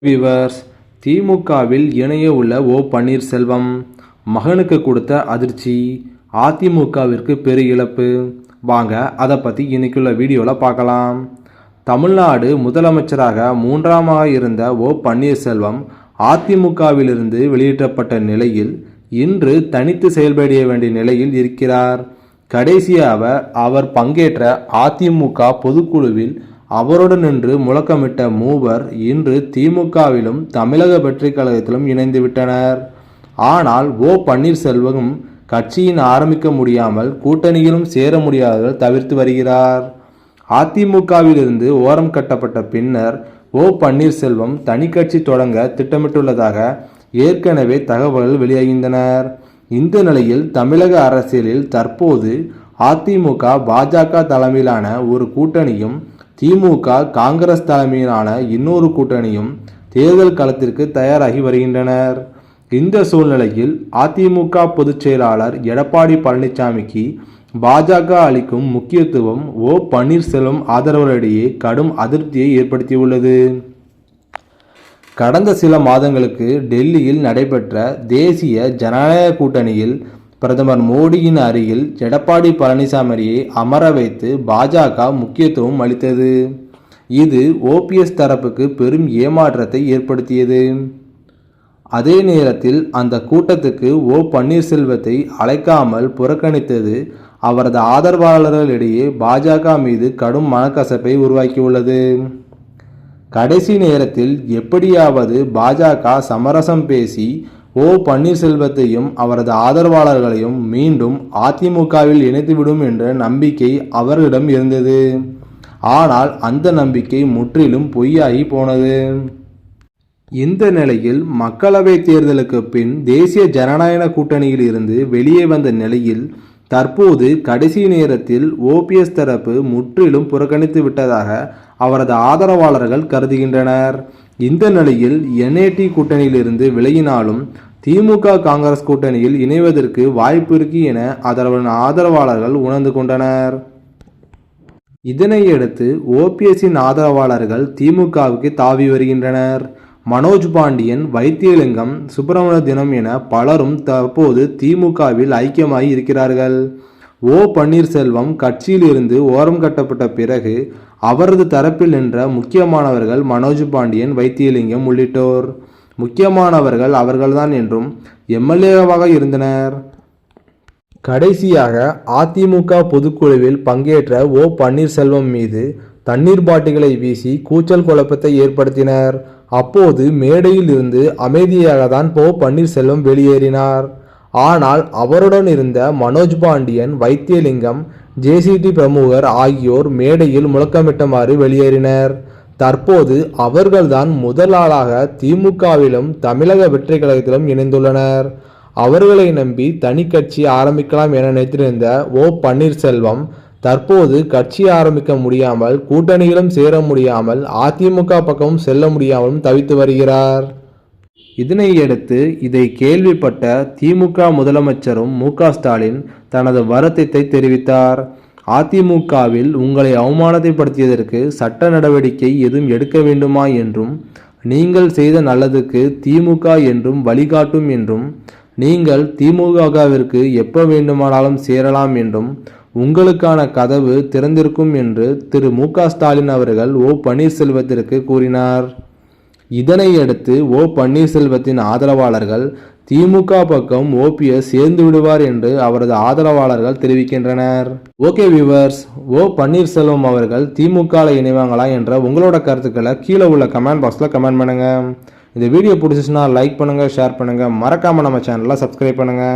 Viewers, திமுகவில் இணைய உள்ள ஓ பன்னீர்செல்வம் மகனுக்கு கொடுத்த அதிர்ச்சி அதிமுகவிற்கு பெரு இழப்பு. வாங்க அதை பற்றி இன்னைக்குள்ள வீடியோவில் பார்க்கலாம். தமிழ்நாடு முதலமைச்சராக மூன்றாமாக இருந்த ஓ பன்னீர்செல்வம் அதிமுகவிலிருந்து வெளியேற்றப்பட்ட நிலையில் இன்று தனித்து செயல்பட வேண்டிய நிலையில் இருக்கிறார். கடைசியாக அவர் பங்கேற்ற அதிமுக பொதுக்குழுவில் அவருடன் நின்று முழக்கமிட்ட மூவர் இன்று திமுகவிலும் தமிழக வெற்றிக் கழகத்திலும் இணைந்து விட்டனர். ஆனால் ஓ பன்னீர்செல்வம் கட்சியின் ஆரம்பிக்க முடியாமல் கூட்டணியிலும் சேர முடியாதவர்கள் தவிர்த்து வருகிறார். அதிமுகவிலிருந்து ஓரம் கட்டப்பட்ட பின்னர் ஓ பன்னீர்செல்வம் தனி கட்சி தொடங்க திட்டமிட்டுள்ளதாக ஏற்கனவே தகவல்கள் வெளியாகின்றனர். இந்த நிலையில் தமிழக அரசியலில் தற்போது அதிமுக பாஜக தலைமையிலான ஒரு கூட்டணியும் திமுக காங்கிரஸ் தலைமையிலான இன்னொரு கூட்டணியும் தேர்தல் களத்திற்கு தயாராகி வருகின்றனர். இந்த சூழ்நிலையில் அதிமுக பொதுச் செயலாளர் எடப்பாடி பழனிசாமிக்கு பாஜக அளிக்கும் முக்கியத்துவம் ஓ பன்னீர்செல்வம் ஆதரவாளர்களிடையே கடும் அதிருப்தியை ஏற்படுத்தியுள்ளது. கடந்த சில மாதங்களுக்கு டெல்லியில் நடைபெற்ற தேசிய ஜனநாயக கூட்டணியில் பிரதமர் மோடியின் அருகில் எடப்பாடி பழனிசாமியை அமர வைத்து பாஜக முக்கியத்துவம் அளித்தது. இது ஓபிஎஸ் தரப்புக்கு பெரும் ஏமாற்றத்தை ஏற்படுத்தியது. அதே நேரத்தில் அந்த கூட்டத்துக்கு ஓ பன்னீர்செல்வத்தை அழைக்காமல் புறக்கணித்தது அவரது ஆதரவாளர்களிடையே பாஜக மீது கடும் மனக்கசப்பை உருவாக்கியுள்ளது. கடைசி நேரத்தில் எப்படியாவது பாஜக சமரசம் பேசி ஓ பன்னீர்செல்வத்தையும் அவரது ஆதரவாளர்களையும் மீண்டும் அதிமுகவில் இணைத்துவிடும் என்ற நம்பிக்கை அவர்களிடம் இருந்தது. ஆனால் அந்த நம்பிக்கை முற்றிலும் பொய்யாகி போனது. இந்த நிலையில் மக்களவை தேர்தலுக்கு பின் தேசிய ஜனநாயக கூட்டணியில் இருந்து வெளியே வந்த நிலையில் தற்போது கடைசி நேரத்தில் ஓபிஎஸ் தரப்பு முற்றிலும் புறக்கணித்து விட்டதாக அவரது ஆதரவாளர்கள் கருதுகின்றனர். இந்த நிலையில் என்ஏடி கூட்டணியிலிருந்து விலகினாலும் திமுக காங்கிரஸ் கூட்டணியில் இணைவதற்கு வாய்ப்பு இருக்கு என அதன் ஆதரவாளர்கள் உணர்ந்து கொண்டனர். இதனையடுத்து ஓபிஎஸ்ஸின் ஆதரவாளர்கள் திமுகவுக்கு தாவி வருகின்றனர். மனோஜ் பாண்டியன், வைத்தியலிங்கம், சுப்பிரமணிய தினம் என பலரும் தற்போது திமுகவில் ஐக்கியமாகி இருக்கிறார்கள். ஓ பன்னீர்செல்வம் கட்சியில் இருந்து ஓரம் கட்டப்பட்ட பிறகு அவரது தரப்பில் நின்ற முக்கியமானவர்கள் மனோஜ் பாண்டியன், வைத்தியலிங்கம் உள்ளிட்டோர். முக்கியமானவர்கள் அவர்கள்தான் என்றும் எம்எல்ஏவாக இருந்தனர். கடைசியாக அதிமுக பொதுக்குழுவில் பங்கேற்ற ஓ பன்னீர்செல்வம் மீது தண்ணீர் பாட்டில்களை வீசி கூச்சல் குழப்பத்தை ஏற்படுத்தினர். அப்போது மேடையில் இருந்து அமைதியாக தான் ஓ பன்னீர்செல்வம் வெளியேறினார். ஆனால் அவருடன் இருந்த மனோஜ் பாண்டியன், வைத்தியலிங்கம், ஜேசிடி பிரமுகர் ஆகியோர் மேடையில் முழக்கமிட்டமாறு வெளியேறினர். தற்போது அவர்கள்தான் முதல் ஆளாக திமுகவிலும் தமிழக வெற்றி கழகத்திலும் இணைந்துள்ளனர். அவர்களை நம்பி தனி கட்சி ஆரம்பிக்கலாம் என நினைத்திருந்த ஓ பன்னீர்செல்வம் தற்போது கட்சி ஆரம்பிக்க முடியாமல், கூட்டணியிலும் சேர முடியாமல், அதிமுக பக்கமும் செல்ல முடியாமலும் தவித்து வருகிறார். இதனையடுத்து இதை கேள்விப்பட்ட திமுக முதலமைச்சரும் மு.க. ஸ்டாலின் தனது வருத்தத்தை தெரிவித்தார். அதிமுகவில் உங்களை அவமானத்தைப்படுத்தியதற்கு சட்ட நடவடிக்கை எதுவும் எடுக்க வேண்டுமா என்றும், நீங்கள் செய்த நல்லதுக்கு திமுக என்றும் வழிகாட்டும் என்றும், நீங்கள் திமுகவிற்கு எப்போ வேண்டுமானாலும் சேரலாம் என்றும், உங்களுக்கான கதவு திறந்திருக்கும் என்று திரு மு.க. ஸ்டாலின் அவர்கள் ஓ பன்னீர்செல்வத்திற்கு கூறினார். இதனையடுத்து ஓ பன்னீர்செல்வத்தின் ஆதரவாளர்கள் திமுக பக்கம் ஓபிஎஸ் சேர்ந்து விடுவார் என்று அவரது ஆதரவாளர்கள் தெரிவிக்கின்றனர். ஓகே வியூவர்ஸ், ஓ பன்னீர்செல்வம் அவர்கள் திமுக இணைவாங்களா என்ற உங்களோட கருத்துக்களை கீழே உள்ள கமெண்ட் பாக்ஸில் கமெண்ட் பண்ணுங்க. இந்த வீடியோ பிடிச்சிச்சுன்னா லைக் பண்ணுங்க, ஷேர் பண்ணுங்க, மறக்காம நம்ம சேனலை சப்ஸ்கிரைப் பண்ணுங்க.